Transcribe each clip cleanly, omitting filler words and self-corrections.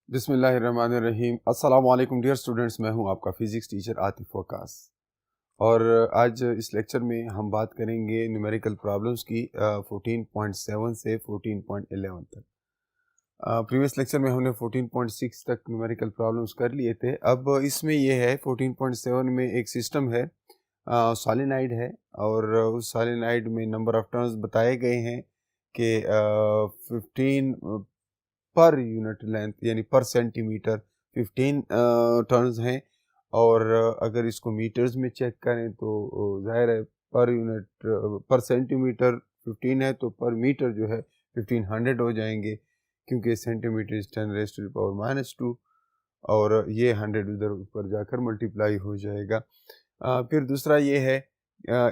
बिस्मिल्लाहिर्रहमानिर्रहीम। अस्सलाम वालेकुम डियर स्टूडेंट्स, मैं हूं आपका फ़िज़िक्स टीचर आतिफ वकास। और आज इस लेक्चर में हम बात करेंगे न्यूमेरिकल प्रॉब्लम्स की 14.7 से 14.11 तक। प्रीवियस लेक्चर में हमने 14.6 तक न्यूमेरिकल प्रॉब्लम्स कर लिए थे। अब इसमें ये है 14.7 में एक सिस्टम है, सॉलिनॉइड है और उस सॉलिनॉइड में नंबर ऑफ टर्न्स बताए गए हैं कि 15 पर यूनिट लेंथ यानी पर सेंटीमीटर 15 टर्न्स हैं। और अगर इसको मीटर्स में चेक करें तो जाहिर है पर यूनिट पर सेंटीमीटर 15 है तो पर मीटर जो है 1500 हो जाएंगे, क्योंकि सेंटीमीटर इज 10⁻⁻² और ये 100 उधर ऊपर जाकर मल्टीप्लाई हो जाएगा। फिर दूसरा ये है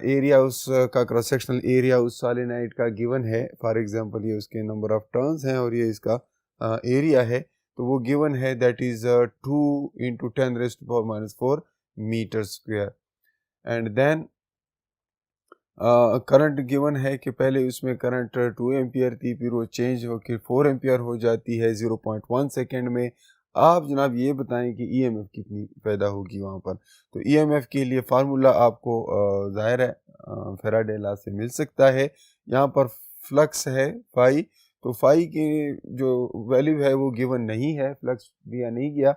एरिया उसका क्रॉस सेक्शनल एरिया उस सॉलिनॉइड का गिवन है। फॉर एग्जांपल ये उसके नंबर ऑफ टर्न्स हैं और ये इसका एरिया है, तो वो गिवन है that is 2 × 10⁻⁻⁴ metre square. And then current given है कि पहले उसमें करंट 2 एम्पियर थी, फिर वो चेंज होकर 4 एम्पियर हो जाती है 0.1 सेकेंड में। आप जनाब ये बताएं कि ईएमएफ कितनी पैदा होगी वहाँ पर। तो ईएमएफ के लिए फार्मूला आपको जाहिर है फैराडे लॉ से मिल सकता है। यहाँ पर फ्लक्स है फाई, तो फाई की जो वैल्यू है वो गिवन नहीं है, फ्लक्स दिया नहीं गया,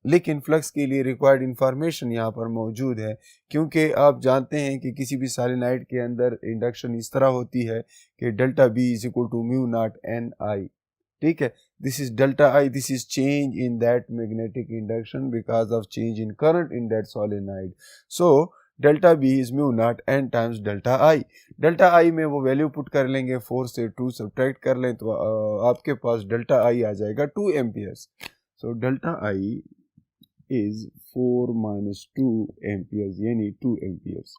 लेकिन फ्लक्स के लिए रिक्वायर्ड इंफॉर्मेशन यहाँ पर मौजूद है। क्योंकि आप जानते हैं कि किसी भी सॉलिनॉइड के अंदर इंडक्शन इस तरह होती है कि delta B is equal to mu naught N I. ठीक है, this is delta I, this is change in that magnetic induction because of change in current in that solenoid. So delta B is mu naught N times delta I. Delta I में वो value put कर लेंगे, 4 से 2 subtract कर लें तो आपके पास delta आई आ जाएगा 2 amperes. So delta I is 4 - 2 amperes यानी 2 एम्पियर्स।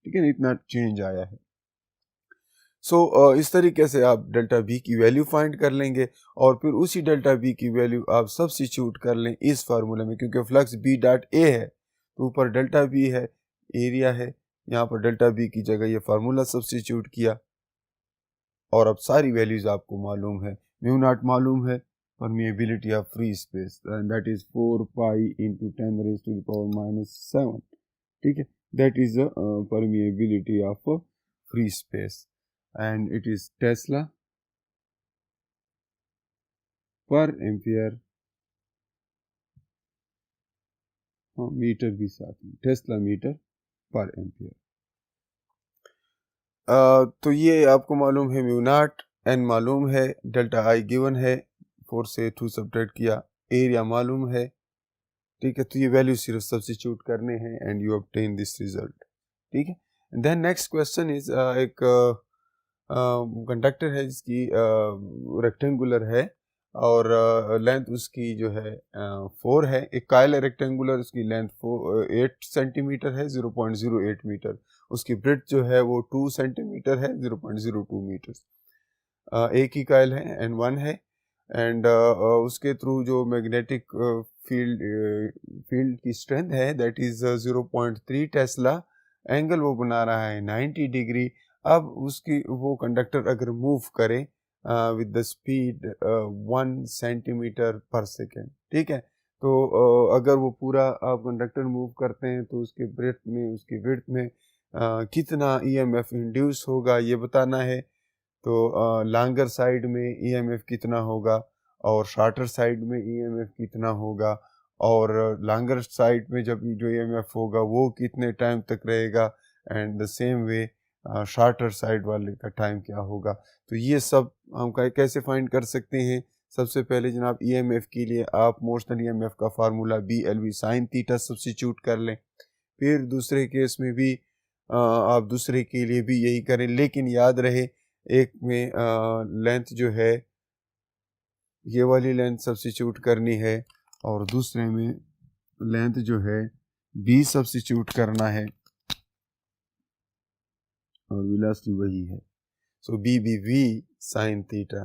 ठीक है ना, इतना चेंज आया है। सो इस तरीके से आप डेल्टा बी की वैल्यू फाइंड कर लेंगे और फिर उसी डेल्टा बी की वैल्यू आप सब्स्टिट्यूट कर लें इस फार्मूले में, क्योंकि फ्लक्स बी डॉट ए है तो ऊपर डेल्टा बी है, एरिया है, यहाँ पर डेल्टा बी की जगह ये फार्मूला सब्स्टिट्यूट किया और अब सारी वैल्यूज आपको मालूम है। म्यू नॉट मालूम है, permeability of free space, and that is 4 pi into 10⁻⁻⁷. ठीक है, that is the permeability of free space and it is Tesla per ampere, metre भी साथ में, टेस्ला मीटर पर एम्पियर। तो ये आपको मालूम है म्यू नॉट, एन मालूम है, डेल्टा आई गिवन है, 4 से 2 सब्ट्रैक्ट किया, एरिया मालूम है। ठीक है, तो ये वैल्यू सिर्फ सब्स्टिट्यूट करने हैं and you obtain this result. ठीक है, देन नेक्स्ट क्वेश्चन इज एक कंडक्टर है जिसकी रेक्टेंगुलर है और लेंथ उसकी जो है 4 है। एक कायल है रेक्टेंगुलर, उसकी लेंथ 8 सेंटीमीटर है, 0.08 मीटर। उसकी ब्रेड्थ जो है वो 2 सेंटीमीटर है, 0.02 मीटर। एक ही कायल है, N1 है एंड उसके थ्रू जो मैग्नेटिक फील्ड की स्ट्रेंथ है दैट इज 0.3 टेस्ला। एंगल वो बना रहा है 90 डिग्री। अब उसकी वो कंडक्टर अगर मूव करे विद द स्पीड 1 सेंटीमीटर पर सेकेंड, ठीक है, तो अगर वो पूरा आप कंडक्टर मूव करते हैं तो उसके ब्रेथ में, उसकी विड्थ में कितना ईएमएफ इंड्यूस होगा ये बताना है। तो लॉन्गर साइड में ईएमएफ कितना होगा और शॉर्टर साइड में ईएमएफ कितना होगा, और लॉन्गर साइड में जब जो ईएमएफ होगा वो कितने टाइम तक रहेगा, and the same way shorter side वाले का टाइम क्या होगा। तो ये सब हम कैसे फाइंड कर सकते हैं। सबसे पहले जनाब ईएमएफ के लिए आप मोशनल ईएमएफ का formula BLV sin theta substitute कर लें। फिर दूसरे केस में भी आप दूसरे के लिए भी यही करें, लेकिन याद रहे एक में लेंथ जो है ये वाली लेंथ सब्स्टिट्यूट करनी है और दूसरे में लेंथ जो है b सब्स्टिट्यूट करना है और वेलोसिटी वही है। सो BV sin थीटा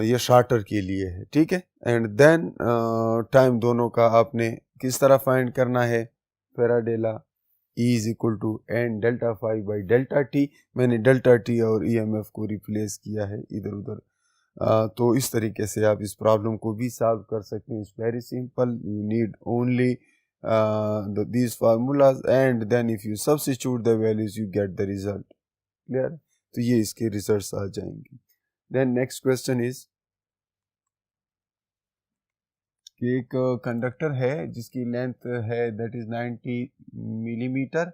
ये शॉर्टर के लिए है। ठीक है, एंड देन टाइम दोनों का आपने किस तरह फाइंड करना है। Faraday law E is equal to n delta phi by delta T. मैंने डेल्टा टी और EMF को रिप्लेस किया है इधर उधर तो इस तरीके से आप इस प्रॉब्लम को भी सॉल्व कर सकते हैं. It's very simple. You need only these formulas and then if you substitute the values you get the result. Clear? तो ये इसके रिजल्ट्स आ जाएंगे. Then next question is कि एक कंडक्टर है जिसकी लेंथ है that is 90 millimetre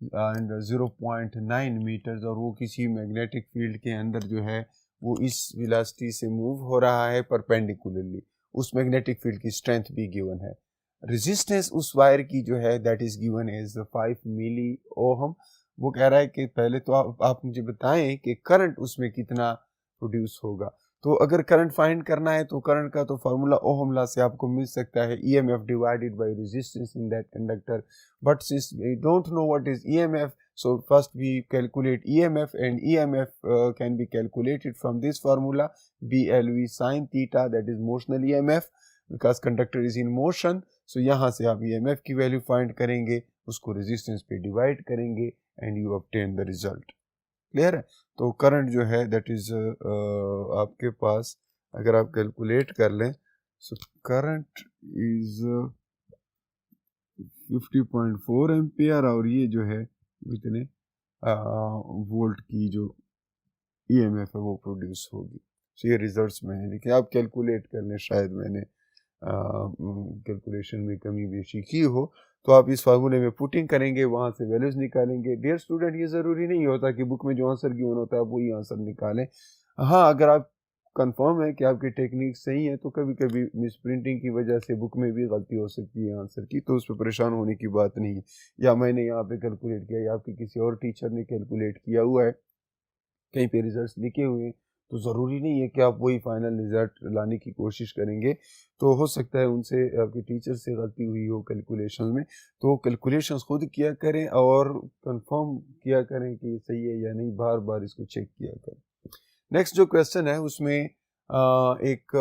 and 0.9 metres और वो किसी मैग्नेटिक फील्ड के अंदर जो है वो इस वेलोसिटी से मूव हो रहा है परपेंडिकुलरली. उस मैग्नेटिक फील्ड की स्ट्रेंथ भी गिवन है. रेजिस्टेंस उस वायर की जो है that is given as 5 milli ohm. वो कह रहा है कि पहले तो आप मुझे बताएं कि करंट उसमें कितना प्रोड्यूस होगा. तो अगर करंट फाइंड करना है तो करंट का तो फार्मूला ओहम लॉ से आपको मिल सकता है EMF divided by resistance in that conductor. But since we don't know what is EMF, so first we calculate EMF and EMF can be calculated from this formula BLV sin theta, that is motional EMF because conductor is in motion. So यहाँ से आप EMF की value find करेंगे, उसको resistance पे divide करेंगे and you obtain the result. Clear है? तो करंट जो है दैट इज आपके पास अगर आप कैलकुलेट कर लें सो करंट इज 50.4 एम्पियर और ये जो है इतने वोल्ट की जो ईएमएफ है वो प्रोड्यूस होगी. सो ये रिजल्ट्स में है, लेकिन आप कैलकुलेट कर लें, शायद मैंने कैलकुलेशन में कमी बेशी की हो. तो आप इस फार्मूले में पुटिंग करेंगे, वहाँ से वैल्यूज निकालेंगे. डियर स्टूडेंट, ये ज़रूरी नहीं होता कि बुक में जो आंसर गिवन होता है आप वही आंसर निकालें. हाँ, अगर आप कंफर्म है कि आपकी टेक्निक सही है तो कभी कभी मिस प्रिंटिंग की वजह से बुक में भी गलती हो सकती है आंसर की, तो उस पर परेशान होने की बात नहीं है. या मैंने यहाँ पे कैलकुलेट किया या आपके किसी और टीचर ने कैलकुलेट किया हुआ है, कहीं पे रिजल्ट्स लिखे हुए हैं, तो ज़रूरी नहीं है कि आप वही फाइनल रिजल्ट लाने की कोशिश करेंगे. तो हो सकता है उनसे आपके टीचर से गलती हुई हो कैलकुलेशन में. तो कैलकुलेशंस खुद किया करें और कंफर्म किया करें कि ये सही है या नहीं, बार बार इसको चेक किया करें. नेक्स्ट जो क्वेश्चन है उसमें एक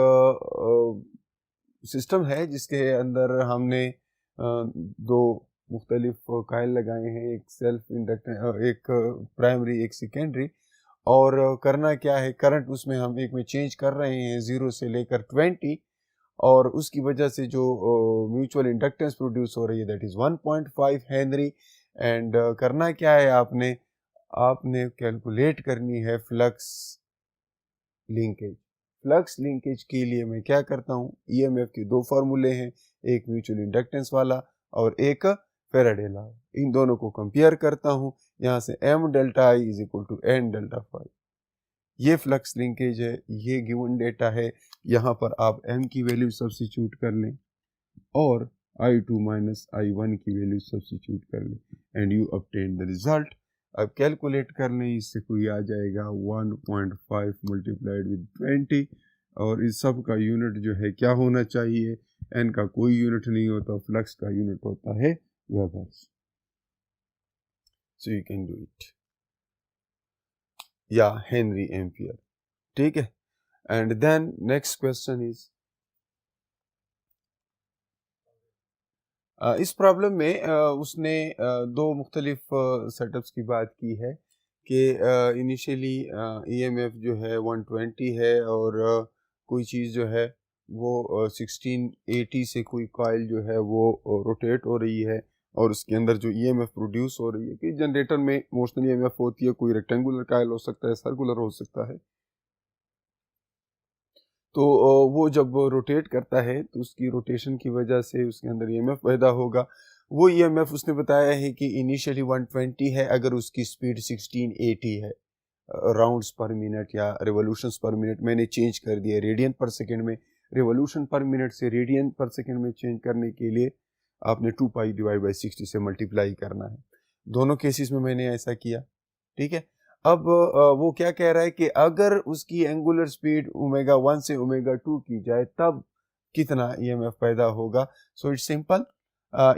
सिस्टम है जिसके अंदर हमने दो मुख्तलिफ कायल लगाए हैं, एक सेल्फ इंडक्टेंस, एक प्राइमरी एक सेकेंडरी. और करना क्या है, करंट उसमें हम एक में चेंज कर रहे हैं 0 से लेकर 20 और उसकी वजह से जो म्यूचुअल इंडक्टेंस प्रोड्यूस हो रही है दैट इज़ 1.5 हेनरी. एंड करना क्या है, आपने कैलकुलेट करनी है फ्लक्स लिंकेज. फ्लक्स लिंकेज के लिए मैं क्या करता हूँ, ईएमएफ के दो फार्मूले हैं, एक म्यूचुअल इंडक्टेंस वाला और एक फेराडे लॉ. इन दोनों को कंपेयर करता हूँ. यहाँ से m delta i is equal to n delta phi. ये फ्लक्स लिंकेज है, ये गिवन डेटा है. यहाँ पर आप m की वैल्यू सब्स्टिट्यूट कर लें और i2 माइनस i1 की वैल्यू सब्स्टिट्यूट कर लें and you obtain the result. अब कैलकुलेट कर लें, इससे कोई आ जाएगा 1.5 मल्टीप्लाइड विद 20 और इस सब का यूनिट जो है क्या होना चाहिए, n का कोई यूनिट नहीं होता, फ्लक्स का यूनिट होता है webers. So you can do it या हेनरी एम्पियर. ठीक है. And then next question is इस प्रॉब्लम में उसने दो मुख्तलिफ सेटअप्स की बात की है कि इनिशियली ईएमएफ जो है 120 है और कोई चीज़ जो है वो 1680 से कोई कॉइल जो है वो रोटेट हो रही है और उसके अंदर जो ईएमएफ प्रोड्यूस हो रही है कि जनरेटर में मोशनल ईएमएफ होती है, कोई रेक्टेंगुलर कॉइल हो सकता है, सर्कुलर हो सकता है. तो वो जब रोटेट करता है तो उसकी रोटेशन की वजह से उसके अंदर ईएमएफ पैदा होगा. वो ईएमएफ उसने बताया है कि इनिशियली 120 है अगर उसकी स्पीड 1680 है राउंड्स पर मिनट या रिवोल्यूशंस पर मिनट. मैंने चेंज कर दिया रेडियन पर सेकंड में, रिवोल्यूशन पर मिनट से रेडियन पर सेकंड में चेंज करने के लिए आपने 2 पाई डिवाइड बाई 60 से मल्टीप्लाई करना है. दोनों केसेस में मैंने ऐसा किया. ठीक है. अब वो क्या कह रहा है कि अगर उसकी एंगुलर स्पीड ओमेगा 1 से ओमेगा 2 की जाए तब कितना ईएमएफ पैदा होगा. So it's simple.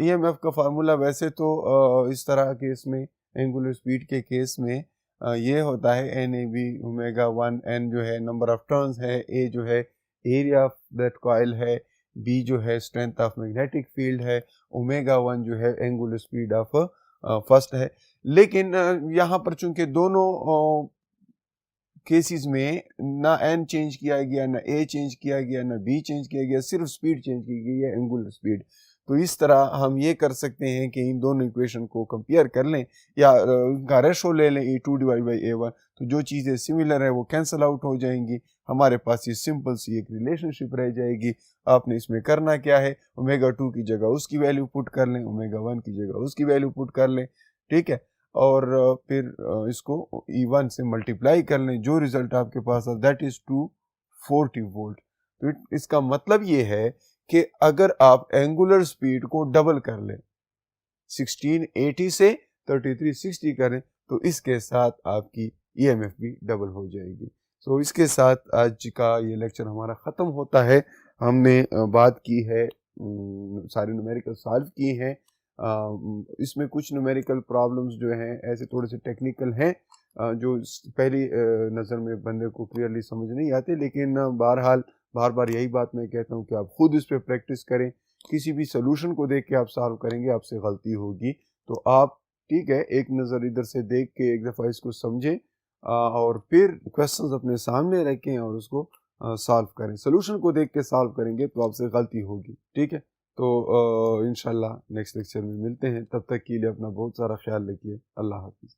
ईएमएफ का फार्मूला वैसे तो इस तरह के इसमें एंगुलर स्पीड के केस में ये होता है N A B omega 1. N जो है नंबर ऑफ टर्न्स है, ए जो है एरिया ऑफ दैट कॉइल है, बी जो है स्ट्रेंथ ऑफ मैग्नेटिक फील्ड है, ओमेगा 1 जो है एंगुलर स्पीड ऑफ फर्स्ट है. लेकिन यहाँ पर चूंकि दोनों केसेस में ना एन चेंज किया गया, ना ए चेंज किया गया, ना बी चेंज किया गया, सिर्फ स्पीड चेंज की गई है, एंगुलर स्पीड। तो इस तरह हम ये कर सकते हैं कि इन दोनों इक्वेशन को कंपेयर कर लें या उनका रेशो ले लें A2/A1, तो जो चीज़ें सिमिलर है वो कैंसिल आउट हो जाएंगी, हमारे पास ये सिंपल सी एक रिलेशनशिप रह जाएगी। आपने इसमें करना क्या है, ओमेगा 2 की जगह उसकी वैल्यू पुट कर लें, ओमेगा 1 की जगह उसकी वैल्यू पुट कर लें, ठीक है, और फिर इसको E1 से मल्टीप्लाई कर लें, जो रिजल्ट आपके पास है दैट इज 240 वोल्ट। तो इसका मतलब ये है कि अगर आप एंगुलर स्पीड को डबल कर लें, 1680 से 3360 करें, तो इसके साथ आपकी ईएमएफ भी डबल हो जाएगी। सो इसके साथ आज का ये लेक्चर हमारा ख़त्म होता है। हमने बात की है, सारे न्यूमेरिकल सॉल्व किए हैं। इसमें कुछ न्यूमेरिकल प्रॉब्लम्स जो हैं ऐसे थोड़े से टेक्निकल हैं, जो पहली नज़र में बंदे को क्लियरली समझ नहीं आते, लेकिन बहरहाल बार बार यही बात मैं कहता हूँ कि आप खुद इस पर प्रैक्टिस करें। किसी भी सोल्यूशन को देख के आप सॉल्व करेंगे, आपसे गलती होगी, तो आप ठीक है एक नज़र इधर से देख के एक दफ़ा इसको समझें और फिर क्वेश्चंस अपने सामने रखें और उसको सॉल्व करें। सोल्यूशन को देख के सॉल्व करेंगे तो आपसे गलती होगी, ठीक है। तो इंशाल्लाह नेक्स्ट लेक्चर में मिलते हैं, तब तक के लिए अपना बहुत सारा ख्याल रखिए। अल्लाह हाफिज़।